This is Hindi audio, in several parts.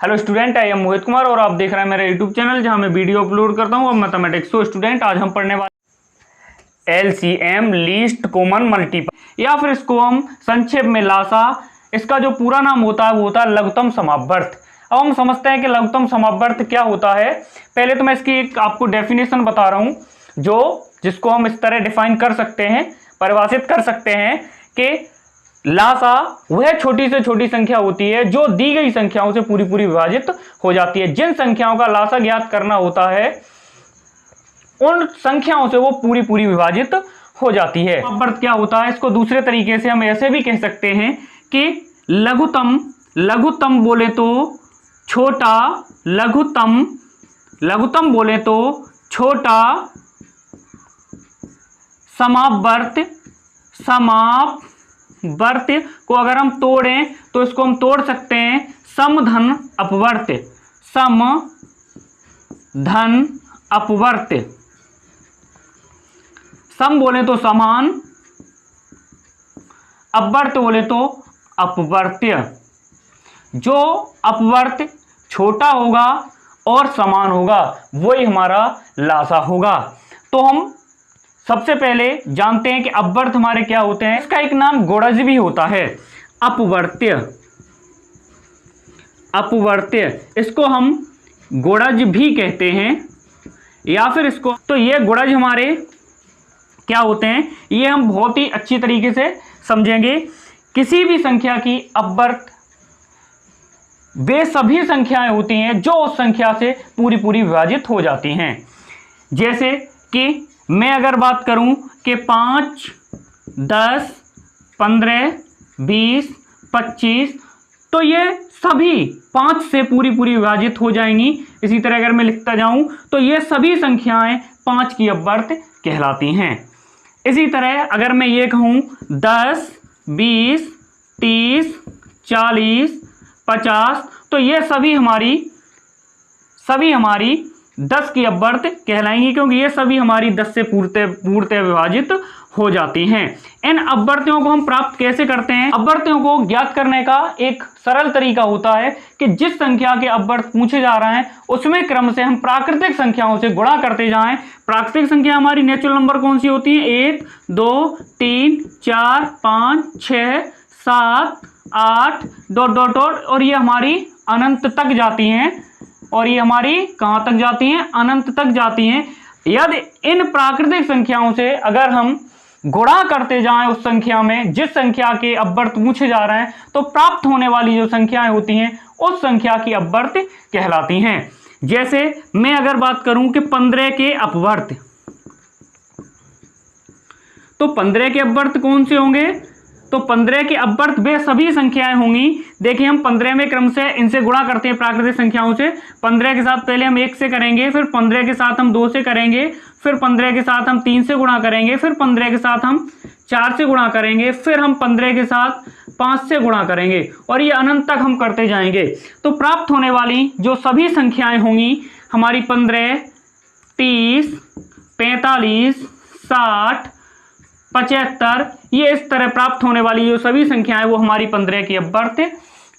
Hello student, I am Mohit Kumar और आप देख रहे हैं मेरा यूट्यूब चैनल जहां मैं वीडियो अपलोड करता हूं। अब मैथमेटिक्स। तो स्टूडेंट, आज हम पढ़ने वाले एलसीएम, लीस्ट कॉमन मल्टीपल, या फिर इसको हम संक्षेप में लासा। इसका जो पूरा नाम होता है वो होता है लघुत्तम समापवर्त। अब हम समझते हैं कि लघुत्तम समापवर्त क्या होता है। पहले तो मैं इसकी एक आपको डेफिनेशन बता रहा हूं, जिसको हम इस तरह डिफाइन कर सकते हैं, परिभाषित कर सकते हैं कि लासा वह छोटी से छोटी संख्या होती है जो दी गई संख्याओं से पूरी पूरी विभाजित हो जाती है। जिन संख्याओं का लासा ज्ञात करना होता है उन संख्याओं से वो पूरी पूरी विभाजित हो जाती है। समापवर्त क्या होता है, इसको दूसरे तरीके से हम ऐसे भी कह सकते हैं कि लघुत्तम बोले तो छोटा, लघुत्तम बोले तो छोटा समापवर्त को अगर हम तोड़ें तो इसको हम तोड़ सकते हैं समधन अपवर्त। सम बोले तो समान, अपवर्त बोले तो अपवर्त्य। जो अपवर्त छोटा होगा और समान होगा वही हमारा लासा होगा। तो हम सबसे पहले जानते हैं कि अपवर्त हमारे क्या होते हैं। इसका एक नाम गुणज भी होता है, अपवर्त्य। इसको हम गुणज भी कहते हैं, या फिर इसको, तो ये गुणज हमारे क्या होते हैं ये हम बहुत ही अच्छी तरीके से समझेंगे। किसी भी संख्या की अपवर्त वे सभी संख्याएं होती हैं जो उस संख्या से पूरी पूरी विभाजित हो जाती हैं। जैसे कि मैं अगर बात करूं कि 5, 10, 15, 20, 25, तो ये सभी 5 से पूरी पूरी विभाजित हो जाएंगी। इसी तरह अगर मैं लिखता जाऊं तो ये सभी संख्याएं 5 की अपवर्त कहलाती हैं। इसी तरह अगर मैं ये कहूं 10, 20, 30, 40, 50, तो ये सभी हमारी 10 की अपवर्त कहलाएंगी, क्योंकि ये सभी हमारी 10 से पूर्णतः विभाजित हो जाती हैं। इन अपवर्तियों को हम प्राप्त कैसे करते हैं? अपवर्तियों को ज्ञात करने का एक सरल तरीका होता है कि जिस संख्या के अपवर्त पूछे जा रहे हैं उसमें क्रम से हम प्राकृतिक संख्याओं से गुणा करते जाएं। प्राकृतिक संख्या हमारी नेचुरल नंबर कौन सी होती है? 1, 2, 3, 4, 5, 6, 7, 8 ... और ये हमारी अनंत तक जाती हैं। और ये हमारी कहां तक जाती हैं? अनंत तक जाती हैं। यदि इन प्राकृतिक संख्याओं से अगर हम गुणा करते जाएं उस संख्या में जिस संख्या के अपवर्त पूछे जा रहे हैं, तो प्राप्त होने वाली जो संख्याएं होती हैं उस संख्या की अपवर्त कहलाती हैं। जैसे मैं अगर बात करूं कि 15 के अपवर्त, तो 15 के अपवर्त कौन से होंगे? तो 15 के अपवर्त वे सभी संख्याएं होंगी। देखिए, हम 15 में क्रम से इनसे गुणा करते हैं प्राकृतिक संख्याओं से। 15 के साथ पहले हम 1 से करेंगे, फिर 15 के साथ हम 2 से करेंगे, फिर 15 के साथ हम 3 से गुणा करेंगे, फिर 15 के साथ हम 4 से गुणा करेंगे, फिर हम 15 के साथ 5 से गुणा करेंगे, और ये अनंत तक हम करते जाएंगे। तो प्राप्त होने वाली जो सभी संख्याएं होंगी हमारी 15, 30, 45, 60, 75, ये इस तरह प्राप्त होने वाली जो सभी संख्याएं वो हमारी 15 की अपवर्त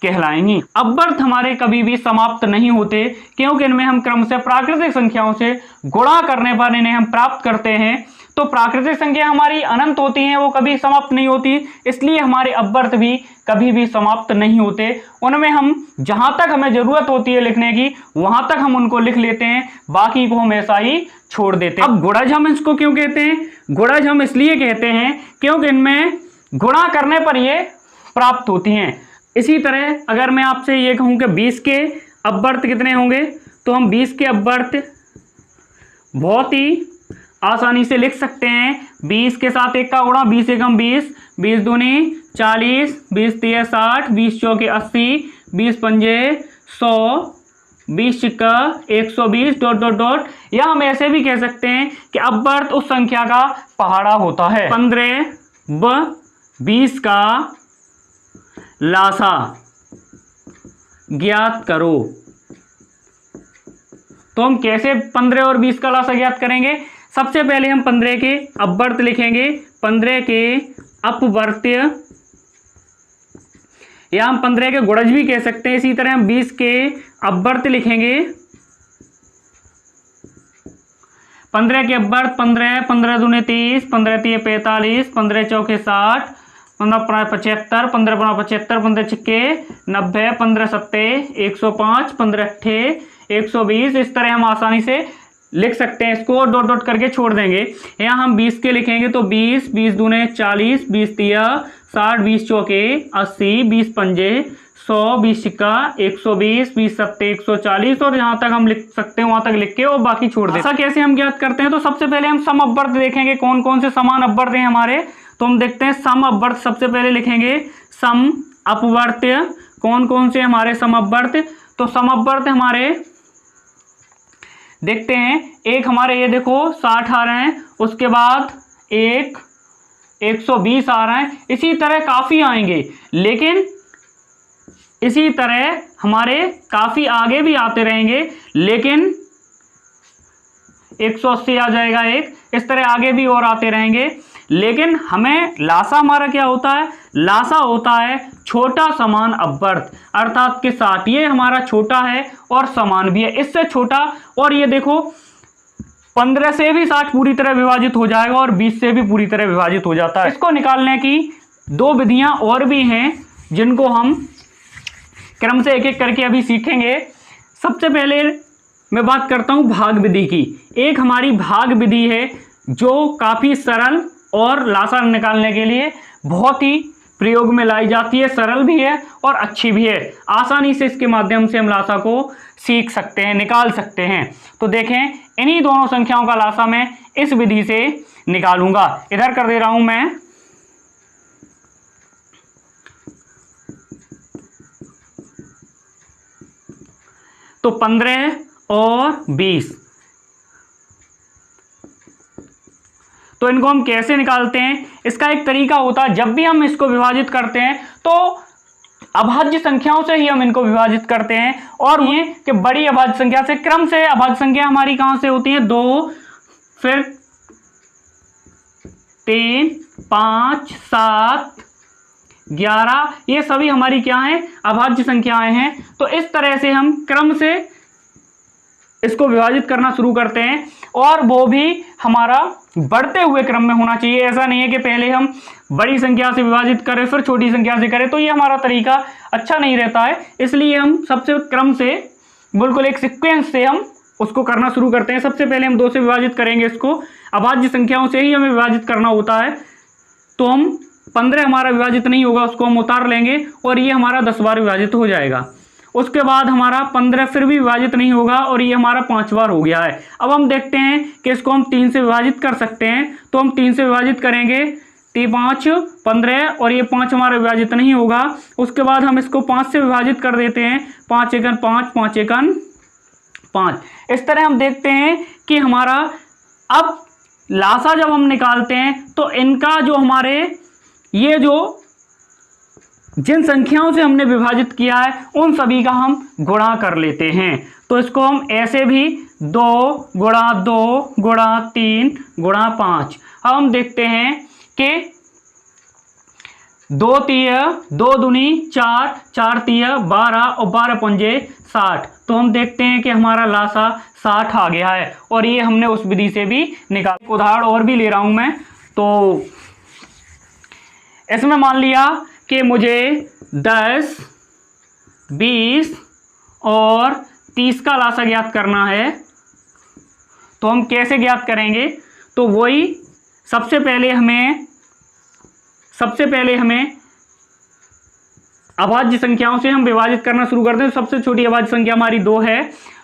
कहलाएंगी। अपवर्त हमारे कभी भी समाप्त नहीं होते, क्योंकि इनमें हम क्रम से प्राकृतिक संख्याओं से गुणा करने पर इन्हें हम प्राप्त करते हैं। तो प्राकृतिक संख्या हमारी अनंत होती हैं, वो कभी समाप्त नहीं होती, इसलिए हमारे अपवर्त भी कभी भी समाप्त नहीं होते। उनमें हम जहां तक हमें जरूरत होती है लिखने की वहां तक हम उनको लिख लेते हैं, बाकी को हम ऐसा ही छोड़ देते हैं। अब गुणज हम इसको क्यों कहते हैं? गुणज हम इसलिए कहते हैं क्योंकि इनमें गुणा करने पर ये प्राप्त होती हैं। इसी तरह अगर मैं आपसे ये कहूं कि 20 के अपवर्त कितने होंगे, तो हम 20 के अपवर्त बहुत ही आसानी से लिख सकते हैं। 20 के साथ 1 का गुणा, 20 एकम 20, 20 दूनी 40, 20 तिया 60, 20 चौके 80, 20 पंजे 100, 20 छिक्का 120 ... या हम ऐसे भी कह सकते हैं कि अपवर्त उस संख्या का पहाड़ा होता है। 15 व 20 का लासा ज्ञात करो। तो हम कैसे 15 और 20 का लासा ज्ञात करेंगे? सबसे पहले हम 15 के अपवर्त लिखेंगे। 15 के अपवर्त्य या हम 15 के गुणज भी कह सकते हैं। इसी तरह हम 20 के अपवर्त लिखेंगे। 15 के अपवर्त 15, 15 दूने 30, 15 तीय 45, 15 चौके 60, 15 75, 15 75, 15 छिक्के 90, 15 सत्ते 105, 15 अट्ठे 120। इस तरह हम आसानी से लिख सकते हैं। इसको डॉट डॉट करके छोड़ देंगे। यहाँ हम 20 के लिखेंगे तो 20, 20 दूने 40, 20 तिया 60, 20 चौके 80, 20 पंजे 100, 20 छिक्का 120, 20 सत्ते 140 और जहाँ तक हम लिख सकते हैं वहाँ तक लिख के और बाकी छोड़ दें। ऐसा कैसे हम ज्ञात करते हैं? तो सबसे पहले हम सम अपवर्त देखेंगे कौन कौन से समान अपवर्त हैं हमारे। तो हम देखते हैं सम अपवर्त सबसे पहले लिखेंगे। सम अपवर्त्य कौन कौन से हमारे सम अपवर्त? तो सम अपवर्त हमारे देखते हैं। एक हमारे ये देखो 60 आ रहे हैं, उसके बाद 120 आ रहा है। इसी तरह काफ़ी आएंगे, लेकिन इसी तरह हमारे काफ़ी आगे भी आते रहेंगे, लेकिन 180 आ जाएगा एक। इस तरह आगे भी और आते रहेंगे, लेकिन हमें लासा हमारा क्या होता है? लासा होता है छोटा समान अपवर्त, अर्थात के 60 ये हमारा छोटा है और समान भी है इससे छोटा। और ये देखो 15 से भी 60 पूरी तरह विभाजित हो जाएगा और 20 से भी पूरी तरह विभाजित हो जाता है। इसको निकालने की दो विधियां और भी हैं, जिनको हम क्रम से एक एक करके अभी सीखेंगे। सबसे पहले मैं बात करता हूं भाग विधि की। एक हमारी भाग विधि है जो काफ़ी सरल और लासा निकालने के लिए बहुत ही प्रयोग में लाई जाती है। सरल भी है और अच्छी भी है। आसानी से इसके माध्यम से हम लासा को सीख सकते हैं, निकाल सकते हैं। तो देखें, इन्हीं दोनों संख्याओं का लासा मैं इस विधि से निकालूंगा। इधर कर दे रहा हूं मैं। तो 15 और 20, तो इनको हम कैसे निकालते हैं? इसका एक तरीका होता है, जब भी हम इसको विभाजित करते हैं तो अभाज्य संख्याओं से ही हम इनको विभाजित करते हैं। और ये कि बड़ी अभाज्य संख्या से, क्रम से अभाज्य संख्या हमारी कहां से होती है? 2, फिर 3, 5, 7, 11, ये सभी हमारी क्या हैं? अभाज्य संख्याएं हैं। तो इस तरह से हम क्रम से इसको विभाजित करना शुरू करते हैं, और वो भी हमारा बढ़ते हुए क्रम में होना चाहिए। ऐसा नहीं है कि पहले हम बड़ी संख्या से विभाजित करें फिर छोटी संख्या से करें, तो ये हमारा तरीका अच्छा नहीं रहता है। इसलिए हम सबसे क्रम से, बिल्कुल एक सीक्वेंस से हम उसको करना शुरू करते हैं। सबसे पहले हम 2 से विभाजित करेंगे। इसको अभाज्य संख्याओं से ही हमें विभाजित करना होता है। तो हम 15 हमारा विभाजित नहीं होगा, उसको हम उतार लेंगे और ये हमारा 10 बार विभाजित हो जाएगा। उसके बाद हमारा 15 फिर भी विभाजित नहीं होगा और ये हमारा 5 बार हो गया है। अब हम देखते हैं कि इसको हम 3 से विभाजित कर सकते हैं। तो हम 3 से विभाजित करेंगे, 5 15 और ये 5 हमारा विभाजित नहीं होगा। उसके बाद हम इसको 5 से विभाजित कर देते हैं। 5 एकन 5, 5 एकन 5। इस तरह हम देखते हैं कि हमारा अब लासा जब हम निकालते हैं तो इनका जो हमारे ये जो जिन संख्याओं से हमने विभाजित किया है उन सभी का हम गुणा कर लेते हैं। तो इसको हम ऐसे भी 2 गुणा 2 गुणा 3 गुणा 5। अब हम देखते हैं कि 2 तिया 2 दूनी 4, 4 तिया 12 और 12 पंजे 60। तो हम देखते हैं कि हमारा लासा 60 आ गया है, और ये हमने उस विधि से भी निकाला। उदाहरण और भी ले रहा हूं मैं। तो इसमें मान लिया कि मुझे 10, 20 और 30 का लासा ज्ञात करना है। तो हम कैसे ज्ञात करेंगे? तो वही सबसे पहले हमें अभाज्य संख्याओं से हम विभाजित करना शुरू करते हैं। सबसे छोटी अभाज्य संख्या हमारी 2 है।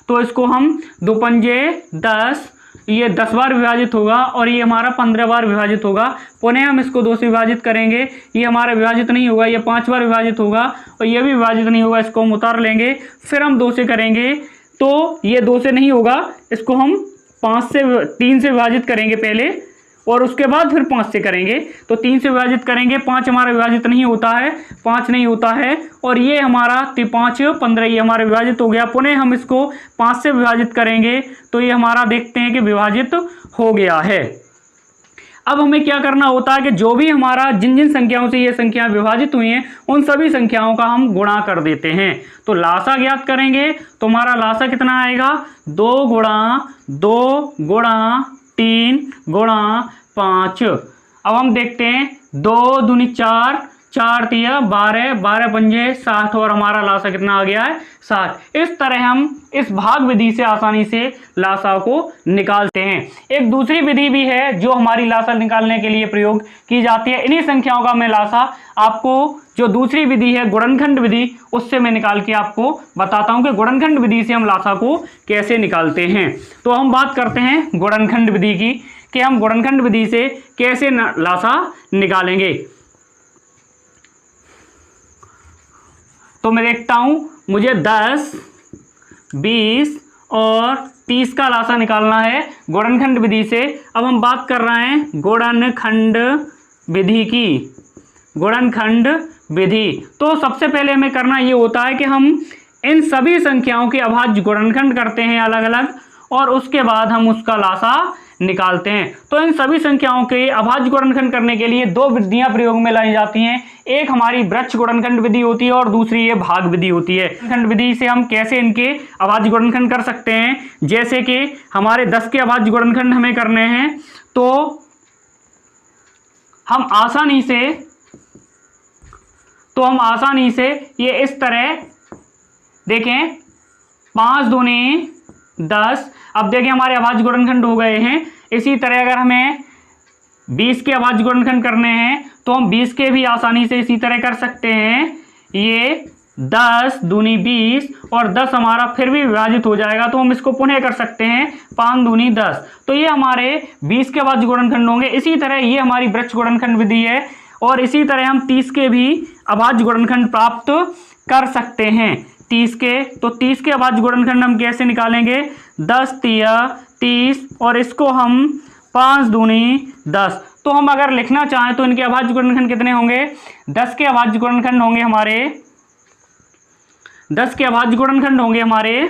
तो इसको हम 2 पंजे 10, ये 10 बार विभाजित होगा और ये हमारा 15 बार विभाजित होगा। पुनः हम इसको 2 से विभाजित करेंगे, ये हमारा विभाजित नहीं होगा, ये 5 बार विभाजित होगा और ये भी विभाजित नहीं होगा। इसको हम उतार लेंगे। फिर हम 2 से करेंगे तो ये 2 से नहीं होगा, इसको हम 3 से विभाजित करेंगे पहले और उसके बाद फिर 5 से करेंगे। तो 3 से विभाजित करेंगे, 5 हमारा विभाजित नहीं होता है, 5 नहीं होता है और ये हमारा 5 15 ये हमारा विभाजित हो गया। पुनः हम इसको 5 से विभाजित करेंगे तो ये हमारा देखते हैं कि विभाजित हो गया है। अब हमें क्या करना होता है कि जो भी हमारा जिन जिन संख्याओं से ये संख्याएं विभाजित हुई हैं उन सभी संख्याओं का हम गुणा कर देते हैं। तो लासा ज्ञात करेंगे तो हमारा लासा कितना आएगा, 2 गुणा 2 गुणा 3 गुणा 5। अब हम देखते हैं 2 दूनी 4, 4 तिया 12, 12 पंजे 60 और हमारा लासा कितना आ गया है 60। इस तरह हम इस भाग विधि से आसानी से लासा को निकालते हैं। एक दूसरी विधि भी है जो हमारी लासा निकालने के लिए प्रयोग की जाती है। इन्हीं संख्याओं का मैं लासा आपको जो दूसरी विधि है गुणनखंड विधि उससे मैं निकाल के आपको बताता हूं कि गुणनखंड विधि से हम लासा को कैसे निकालते हैं। तो हम बात करते हैं गुणनखंड विधि की कि हम गुणनखंड विधि से कैसे लासा निकालेंगे। तो मैं देखता हूं मुझे 10, 20 और 30 का लासा निकालना है गुणनखंड विधि से। अब हम बात कर रहे हैं गुणनखंड विधि की। गुणनखंड विधि तो सबसे पहले हमें करना ये होता है कि हम इन सभी संख्याओं के अभाज्य गुणनखंड करते हैं अलग अलग और उसके बाद हम उसका लासा निकालते हैं। तो इन सभी संख्याओं के अभाज्य गुणनखंड करने के लिए 2 विधियां प्रयोग में लाई जाती हैं। एक हमारी वृक्ष गुणनखंड विधि होती है और दूसरी ये भाग विधि होती है। गुणनखंड विधि से हम कैसे इनके अभाज्य गुणनखंड कर सकते हैं, जैसे कि हमारे 10 के अभाज्य गुणनखंड हमें करने हैं तो हम आसानी से ये इस तरह देखें 5 दूनी 10। अब देखिए हमारे अभाज्य गुणनखंड हो गए हैं। इसी तरह अगर हमें 20 के अभाज्य गुणनखंड करने हैं तो हम 20 के भी आसानी से इसी तरह कर सकते हैं। ये 10 दूनी 20 और 10 हमारा फिर भी विभाजित हो जाएगा तो हम इसको पुनः कर सकते हैं 5 दूनी 10। तो ये हमारे 20 के अभाज्य गुणनखंड होंगे। इसी तरह ये हमारी वृक्ष गुणनखंड विधि है और इसी तरह हम 30 के भी अभाज्य गुणनखंड प्राप्त कर सकते हैं। 30 के अभाज्य गुणनखंड हम कैसे निकालेंगे, 10 तिया 30 और इसको हम 5 दूनी 10। तो हम अगर लिखना चाहें तो इनके अभाज्य गुणनखंड कितने होंगे, 10 के अभाज्य गुणनखंड होंगे हमारे 10 के अभाज्य गुणनखंड होंगे हमारे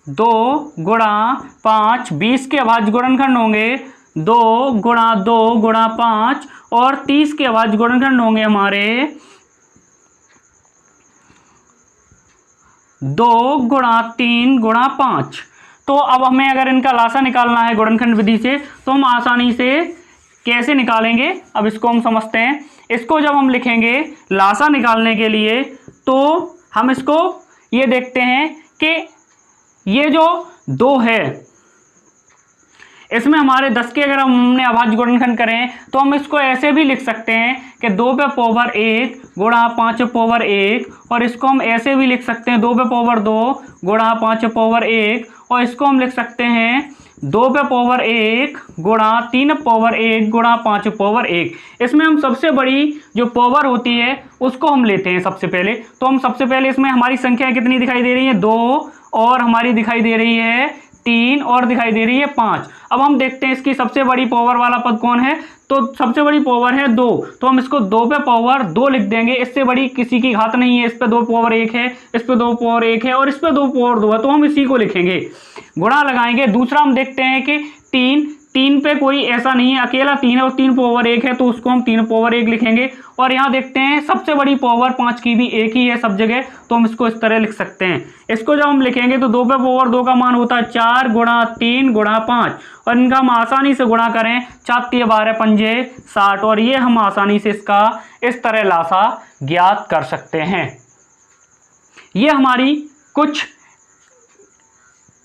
2 गुणा 5। 20 के अभाज्य गुणनखंड होंगे 2 गुणा 2 गुणा 5 और 30 के अभाज्य गुणनखंड होंगे हमारे 2 गुणा 3 गुणा 5। तो अब हमें अगर इनका लासा निकालना है गुणनखंड विधि से तो हम आसानी से कैसे निकालेंगे, अब इसको हम समझते हैं। इसको जब हम लिखेंगे लासा निकालने के लिए तो हम इसको ये देखते हैं कि ये जो 2 है इसमें हमारे 10 के अगर हमने अभाज्य गुणनखंड करें तो हम इसको ऐसे भी लिख सकते हैं कि 2 पे पावर 1 गुणा 5 पावर 1 और इसको हम ऐसे भी लिख सकते हैं 2 पे पावर 2 गुणा 5 पावर 1 और इसको हम लिख सकते हैं 2 पे पावर 1 गुणा 3 पावर 1 गुणा 5 पावर 1। इसमें हम सबसे बड़ी जो पावर होती है उसको हम लेते हैं सबसे पहले। तो हम सबसे पहले इसमें हमारी संख्या कितनी दिखाई दे रही है, 2 और हमारी दिखाई दे रही है 3 और दिखाई दे रही है 5। अब हम देखते हैं इसकी सबसे बड़ी पावर वाला पद कौन है, तो सबसे बड़ी पावर है 2। तो हम इसको 2 पे पावर 2 लिख देंगे। इससे बड़ी किसी की घात नहीं है। इस पे 2 पावर 1 है, इस पे 2 पावर 1 है और इस पे 2 पावर 2 है, तो हम इसी को लिखेंगे, गुणा लगाएंगे। दूसरा हम देखते हैं कि 3 पे कोई ऐसा नहीं है, अकेला 3 है और 3 पावर 1 है तो उसको हम 3 पावर 1 लिखेंगे। और यहाँ देखते हैं सबसे बड़ी पावर 5 की भी एक ही है सब जगह, तो हम इसको इस तरह लिख सकते हैं। इसको जब हम लिखेंगे तो 2 पे पावर 2 का मान होता है 4 गुणा 3 गुणा 5 और इनका हम आसानी से गुणा करें 4 3 12 पंजे 60 और ये हम आसानी से इसका इस तरह लासा ज्ञात कर सकते हैं। ये हमारी कुछ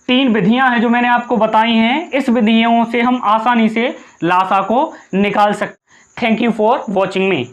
3 विधियां हैं जो मैंने आपको बताई हैं। इस विधियों से हम आसानी से लासा को निकाल सकते हैं। Thank you for watching me.